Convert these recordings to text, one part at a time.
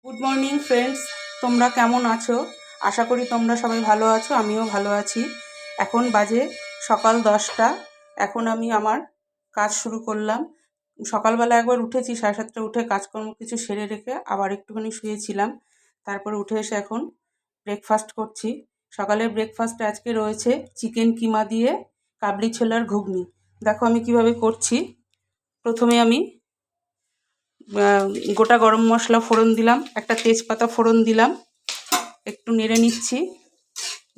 Good morning friends, তোমরা কেমন আছো? আশা করি তোমরা সবাই ভালো আছো, আমিও ভালো আছি। এখন বাজে সকাল 10টা। এখন আমি আমার কাজ শুরু করলাম। সকালবেলা একবার উঠেছি, 7:30 উঠে কাজকর্ম কিছু সেরে রেখে আবার একটুখানি শুয়েছিলাম। তারপরে উঠে এসে এখন ব্রেকফাস্ট করছি। সকালের ব্রেকফাস্টে আজকে রয়েছে চিকেন কিমা দিয়ে কাবলি ছোলার ঘুগনি। দেখো আমি কিভাবে করছি। প্রথমে আমি গোটা গরম মশলা ফোড়ন দিলাম, একটা তেজপাতা ফোড়ন দিলাম, একটু নেড়ে নিচ্ছি।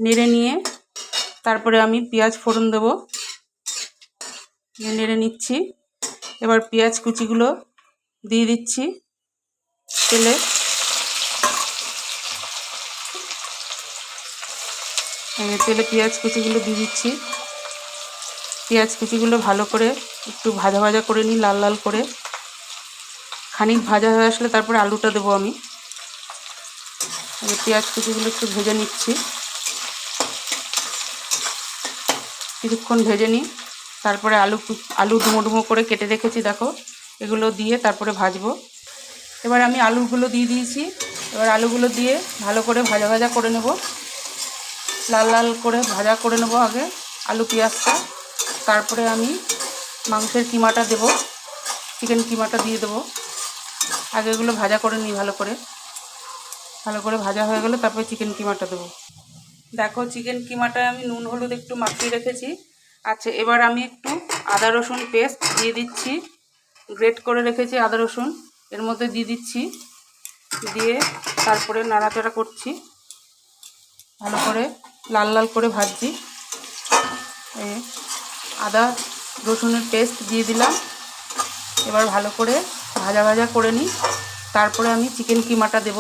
নেড়ে নিয়ে তারপরে আমি পেঁয়াজ ফোড়ন দেবো, নেড়ে নিচ্ছি। এবার পেঁয়াজ কুচিগুলো দিয়ে দিচ্ছি তেলে। তেলে পেঁয়াজ কুচিগুলো দিয়ে দিচ্ছি। পেঁয়াজ কুচিগুলো ভালো করে একটু ভাজা ভাজা করে নিই, লাল লাল করে। খানিক ভাজা হয়ে আসলে তারপরে আলুটা দেবো আমি। পেঁয়াজ কুচিগুলো একটু ভেজে নিচ্ছি, কিছুক্ষণ ভেজে নিই। তারপরে আলু ডুমো ডুমো করে কেটে রেখেছি, দেখো এগুলো দিয়ে তারপরে ভাজবো। এবার আমি আলুগুলো দিয়ে দিয়েছি। এবার আলুগুলো দিয়ে ভালো করে ভাজা ভাজা করে নেব, লাল লাল করে ভাজা করে নেব আগে আলু পেঁয়াজটা। তারপরে আমি মাংসের কিমাটা দেব, চিকেন কিমাটা দিয়ে দেবো। আগে এগুলো ভাজা করে নিই ভালো করে ভাজা হয়ে গেলে তারপরে চিকেন কিমাটা দেবো। দেখো চিকেন কিমাটায় আমি নুন হলুদ একটু মাখিয়ে রেখেছি। আচ্ছা, এবার আমি একটু আদা রসুন পেস্ট দিয়ে দিচ্ছি, গ্রেট করে রেখেছি আদা রসুন এর মধ্যে দিয়ে দিচ্ছি। দিয়ে তারপরে নাড়াচাড়া করছি, ভালো করে লাল লাল করে ভাজছি। আদা রসুনের পেস্ট দিয়ে দিলাম। এবার ভালো করে ভাজা ভাজা করে নিই। তারপরে আমি চিকেন কিমাটা দেব,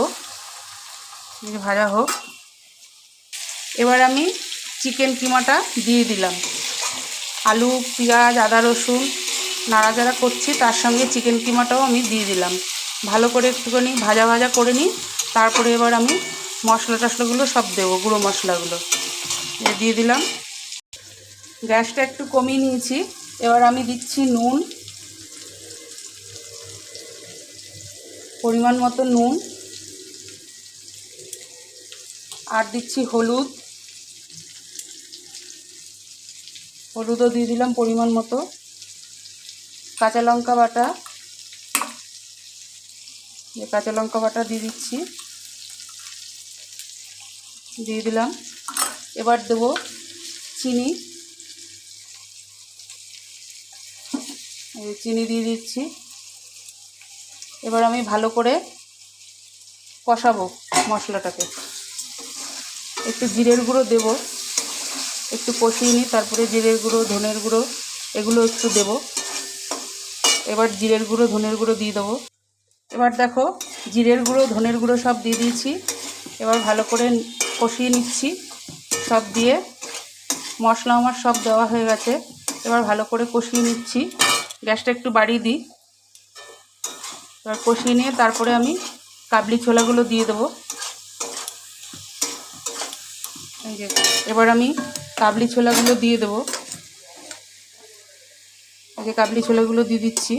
ভাজা হোক। এবার আমি চিকেন কিমাটা দিয়ে দিলাম। আলু পেঁয়াজ আদা রসুন নাড়াচাড়া করছি, তার সঙ্গে চিকেন কিমাটাও আমি দিয়ে দিলাম। ভালো করে একটুখানি ভাজা ভাজা করে নিই। তারপরে এবার আমি মশলা টশলাগুলো সব দেবো, গুঁড়ো মশলাগুলো দিয়ে দিলাম। গ্যাসটা একটু কমিয়ে নিয়েছি। এবার আমি দিচ্ছি নুন, পরিমাণ মতো নুন, আর দিচ্ছি হলুদও দিয়ে দিলাম পরিমাণ মতো। কাঁচা লঙ্কা বাটা দিয়ে দিচ্ছি, দিয়ে দিলাম। এবার দেবো চিনি দিয়ে দিচ্ছি। এবার আমি ভালো করে কষাবো মশলাটাকে। একটু জিরের গুঁড়ো দেবো, একটু কষিয়ে নিই। তারপরে জিরের গুঁড়ো ধনের গুঁড়ো এগুলো একটু দেবো। এবার জিরের গুঁড়ো ধনের গুঁড়ো দিয়ে দেবো। এবার দেখো জিরের গুঁড়ো ধনের গুঁড়ো সব দিয়ে দিয়েছি। এবার ভালো করে কষিয়ে নিচ্ছি সব দিয়ে। মশলা আমার সব দেওয়া হয়ে গেছে। এবার ভালো করে কষিয়ে নিচ্ছি, গ্যাসটা একটু বাড়িয়ে দিই। এবার কষিয়ে নিয়ে তারপরে আমি কাবলি ছোলাগুলো দিয়ে দেবো। এবার আমি কাবলি ছোলাগুলো দিয়ে দেবো। কাবলি ছোলাগুলো দিয়ে দিচ্ছি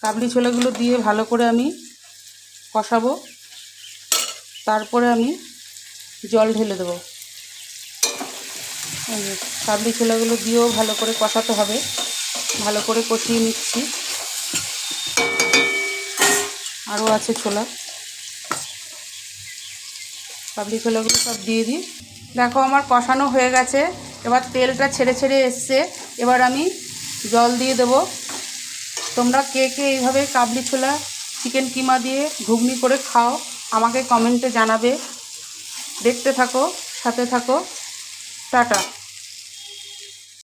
কাবলি ছোলাগুলো দিয়ে ভালো করে আমি কষাবো। তারপরে আমি জল ঢেলে দেবো। কাবলি ছোলাগুলো দিয়েও ভালো করে কষাতে হবে, ভালো করে কষিয়ে নিচ্ছি। আরও আছে ছোলা, কাবলি ছোলাগুলো সব দিয়ে দিই। দেখো আমার কষানো হয়ে গেছে, এবার তেলটা ছেড়ে ছেড়ে এসছে। এবার আমি জল দিয়ে দেবো। তোমরা কে কে এইভাবে কাবলি ছোলা চিকেন কিমা দিয়ে ঘুগনি করে খাও আমাকে কমেন্টে জানাবে। দেখতে থাকো, সাথে থাকো। টাটা।